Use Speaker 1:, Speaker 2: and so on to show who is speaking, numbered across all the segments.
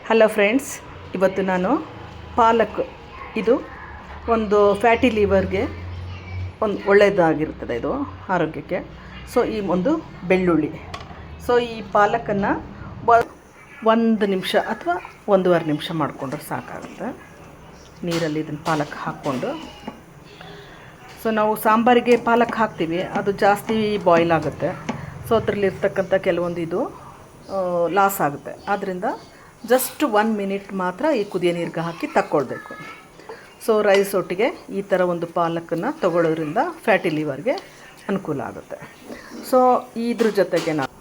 Speaker 1: Hello friends, ಇವತ್ತು ನಾನು ಪಾಲಕ್ ಇದು ಒಂದು ಫ್ಯಾಟಿ ಲಿವರ್ಗೆ ಒಂದು ಒಳ್ಳೆಯದಾಗಿರ್ತದೆ, ಇದು ಆರೋಗ್ಯಕ್ಕೆ. ಸೊ ಈ ಒಂದು ಬೆಳ್ಳುಳ್ಳಿ, ಸೊ ಈ ಪಾಲಕನ್ನು 1 ನಿಮಿಷ ಅಥವಾ 1.5 ನಿಮಿಷ ಮಾಡಿಕೊಂಡ್ರೆ ಸಾಕಾಗುತ್ತೆ. ನೀರಲ್ಲಿ ಇದನ್ನು ಪಾಲಕ್ ಹಾಕ್ಕೊಂಡು, ಸೊ ನಾವು ಸಾಂಬಾರಿಗೆ ಪಾಲಕ್ ಹಾಕ್ತೀವಿ, ಅದು ಜಾಸ್ತಿ ಬಾಯ್ಲ್ ಆಗುತ್ತೆ. ಸೊ ಅದರಲ್ಲಿರ್ತಕ್ಕಂಥ ಕೆಲವೊಂದು ಇದು ಲಾಸ್ ಆಗುತ್ತೆ. ಆದ್ದರಿಂದ ಜಸ್ಟ್ 1 ಮಿನಿಟ್ ಮಾತ್ರ ಈ ಕುದಿಯೋ ನೀರಿಗೆ ಹಾಕಿ ತಕ್ಕೊಳ್ಬೇಕು. ಸೊ ರೈಸ್ ಒಟ್ಟಿಗೆ ಈ ಥರ ಒಂದು ಪಾಲಕನ್ನು ತಗೊಳ್ಳೋದ್ರಿಂದ ಫ್ಯಾಟಿ ಲಿವರ್ಗೆ ಅನುಕೂಲ ಆಗುತ್ತೆ. ಸೊ ಇದ್ರ ಜೊತೆಗೆ ನಾನು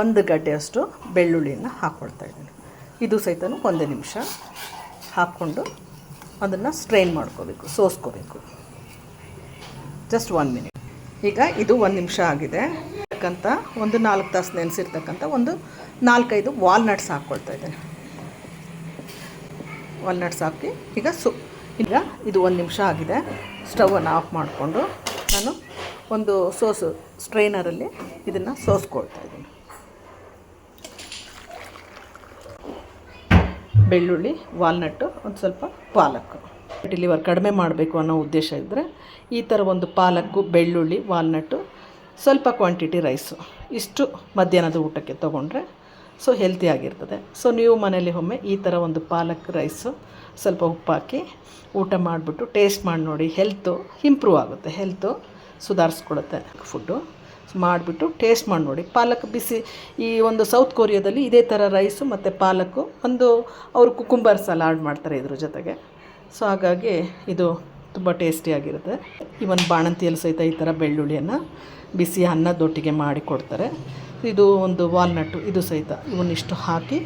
Speaker 1: 1 ಗಡ್ಡೆಯಷ್ಟು ಬೆಳ್ಳುಳ್ಳಿಯನ್ನು ಹಾಕ್ಕೊಳ್ತಾ ಇದ್ದೀನಿ. ಇದು ಸಹಿತ 1 ನಿಮಿಷ ಹಾಕ್ಕೊಂಡು ಅದನ್ನು ಸ್ಟ್ರೈನ್ ಮಾಡ್ಕೋಬೇಕು, ಸೋಸ್ಕೋಬೇಕು. Just 1 minute. ಈಗ ಇದು 1 ನಿಮಿಷ ಆಗಿದೆ. ಒಂದು 4 ತಾಸು ನೆನೆಸಿರ್ತಕ್ಕಂಥ ಒಂದು 4-5 ವಾಲ್ನಟ್ಸ್ ಹಾಕ್ಕೊಳ್ತಾ ಇದ್ದೇನೆ. ವಾಲ್ನಟ್ಸ್ ಹಾಕಿ ಈಗ ಇದು 1 ನಿಮಿಷ ಆಗಿದೆ. ಸ್ಟವನ್ನು ಆಫ್ ಮಾಡಿಕೊಂಡು ನಾನು ಒಂದು ಸ್ಟ್ರೈನರಲ್ಲಿ ಇದನ್ನು ಸೋಸ್ಕೊಳ್ತಾ ಇದ್ದೀನಿ. ಬೆಳ್ಳುಳ್ಳಿ, ವಾಲ್ನಟ್ಟು, ಒಂದು ಸ್ವಲ್ಪ ಪಾಲಕ್ಕು. ಫ್ಯಾಟಿ ಲಿವರ್ ಕಡಿಮೆ ಮಾಡಬೇಕು ಅನ್ನೋ ಉದ್ದೇಶ ಇದ್ದರೆ ಈ ಥರ ಒಂದು ಪಾಲಕ್ಕು, ಬೆಳ್ಳುಳ್ಳಿ, ವಾಲ್ನಟ್ಟು, ಸ್ವಲ್ಪ ಕ್ವಾಂಟಿಟಿ ರೈಸು, ಇಷ್ಟು ಮಧ್ಯಾಹ್ನದ ಊಟಕ್ಕೆ ತೊಗೊಂಡ್ರೆ ಸೊ ಹೆಲ್ತಿಯಾಗಿರ್ತದೆ. ಸೊ ನೀವು ಮನೇಲಿ ಒಮ್ಮೆ ಈ ಥರ ಒಂದು ಪಾಲಕ್ ರೈಸು ಸ್ವಲ್ಪ ಉಪ್ಪು ಹಾಕಿ ಊಟ ಮಾಡಿಬಿಟ್ಟು ಟೇಸ್ಟ್ ಮಾಡಿ ನೋಡಿ. ಹೆಲ್ತು ಇಂಪ್ರೂವ್ ಆಗುತ್ತೆ, ಹೆಲ್ತು ಸುಧಾರಿಸ್ಕೊಡುತ್ತೆ. ಫುಡ್ಡು ಮಾಡಿಬಿಟ್ಟು ಟೇಸ್ಟ್ ಮಾಡಿ ನೋಡಿ. ಪಾಲಕ್ ಬಿಸಿ, ಈ ಒಂದು ಸೌತ್ ಕೊರಿಯಾದಲ್ಲಿ ಇದೇ ಥರ ರೈಸು ಮತ್ತು ಪಾಲಕ್ಕು, ಅವರು ಕುಕುಂಬರ್ ಸಲಾಡ್ ಮಾಡ್ತಾರೆ ಇದ್ರ ಜೊತೆಗೆ. ಸೊ ಹಾಗಾಗಿ ಇದು ತುಂಬ ಟೇಸ್ಟಿಯಾಗಿರುತ್ತೆ. ಇವನ್ ಬಾಣಂತಿಯಲ್ಲಿ ಸಹಿತ ಈ ಥರ ಬೆಳ್ಳುಳ್ಳಿಯನ್ನು ಬಿಸಿ ಅನ್ನದೊಟ್ಟಿಗೆ ಮಾಡಿ ಕೊಡ್ತಾರೆ. ಇದು ಒಂದು ವಾಲ್ನಟ್ಟು, ಇದು ಸಹಿತ ಇವನ್ನಿಷ್ಟು ಹಾಕಿ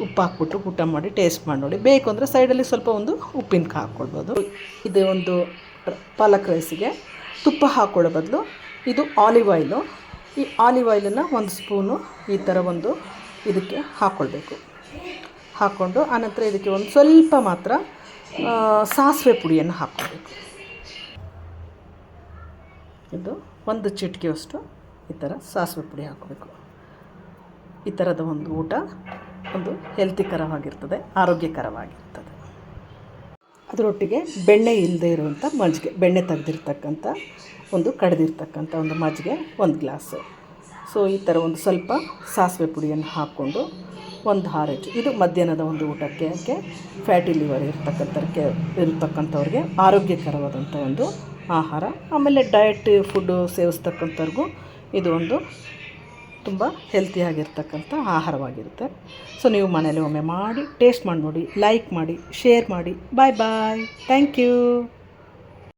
Speaker 1: ಉಪ್ಪು ಹಾಕ್ಬಿಟ್ಟು ಊಟ ಮಾಡಿ ಟೇಸ್ಟ್ ಮಾಡಿ ನೋಡಿ. ಬೇಕು ಅಂದರೆ ಸೈಡಲ್ಲಿ ಸ್ವಲ್ಪ ಒಂದು ಉಪ್ಪಿನಕಾಯಿ ಹಾಕ್ಕೊಳ್ಬೋದು. ಇದು ಒಂದು ಪಾಲಕ್ ರೈಸಿಗೆ ತುಪ್ಪ ಹಾಕ್ಕೊಳ್ಳೋ ಬದಲು ಇದು ಆಲಿವ್ ಆಯಿಲು. ಈ ಆಲಿವ್ ಆಯಿಲನ್ನು 1 ಸ್ಪೂನು ಈ ಥರ ಒಂದು ಇದಕ್ಕೆ ಹಾಕ್ಕೊಳ್ಬೇಕು. ಹಾಕ್ಕೊಂಡು ಆನಂತರ ಇದಕ್ಕೆ ಒಂದು ಸ್ವಲ್ಪ ಮಾತ್ರ ಸಾಸಿವೆ ಪುಡಿಯನ್ನು ಹಾಕ್ಕೊಳ್ಬೇಕು. ಇದು 1 ಚಿಟಿಕೆಯಷ್ಟು ಈ ಥರ ಸಾಸಿವೆ ಪುಡಿ ಹಾಕಬೇಕು. ಈ ಥರದ ಒಂದು ಊಟ ಒಂದು ಹೆಲ್ತಿಕರವಾಗಿರ್ತದೆ, ಆರೋಗ್ಯಕರವಾಗಿರ್ತದೆ. ಅದರೊಟ್ಟಿಗೆ ಬೆಣ್ಣೆ ಇಲ್ಲದೆ ಇರುವಂಥ ಮಜ್ಜಿಗೆ, ಬೆಣ್ಣೆ ತೆಗೆದಿರ್ತಕ್ಕಂಥ ಕಡೆದಿರ್ತಕ್ಕಂಥ ಒಂದು ಮಜ್ಜಿಗೆ 1 ಗ್ಲಾಸು. ಸೊ ಈ ಥರ ಒಂದು ಸ್ವಲ್ಪ ಸಾಸಿವೆ ಪುಡಿಯನ್ನು ಹಾಕ್ಕೊಂಡು ಒಂದು ಆರೆಂಜ್, ಇದು ಮಧ್ಯಾಹ್ನದ ಒಂದು ಊಟಕ್ಕೆ ಫ್ಯಾಟಿ ಲಿವರ್ ಇರ್ತಕ್ಕಂಥವ್ರಿಗೆ ಆರೋಗ್ಯಕರವಾದಂಥ ಒಂದು ಆಹಾರ. ಆಮೇಲೆ ಡಯಟ್ ಫುಡ್ಡು ಸೇವಿಸ್ತಕ್ಕಂಥವ್ರಿಗೂ ಇದು ಒಂದು ತುಂಬ ಹೆಲ್ತಿಯಾಗಿರ್ತಕ್ಕಂಥ ಆಹಾರವಾಗಿರುತ್ತೆ. ಸೊ ನೀವು ಮನೇಲಿ ಒಮ್ಮೆ ಮಾಡಿ ಟೇಸ್ಟ್ ಮಾಡಿ ನೋಡಿ, ಲೈಕ್ ಮಾಡಿ, ಶೇರ್ ಮಾಡಿ. ಬಾಯ್ ಬಾಯ್, ಥ್ಯಾಂಕ್ ಯು.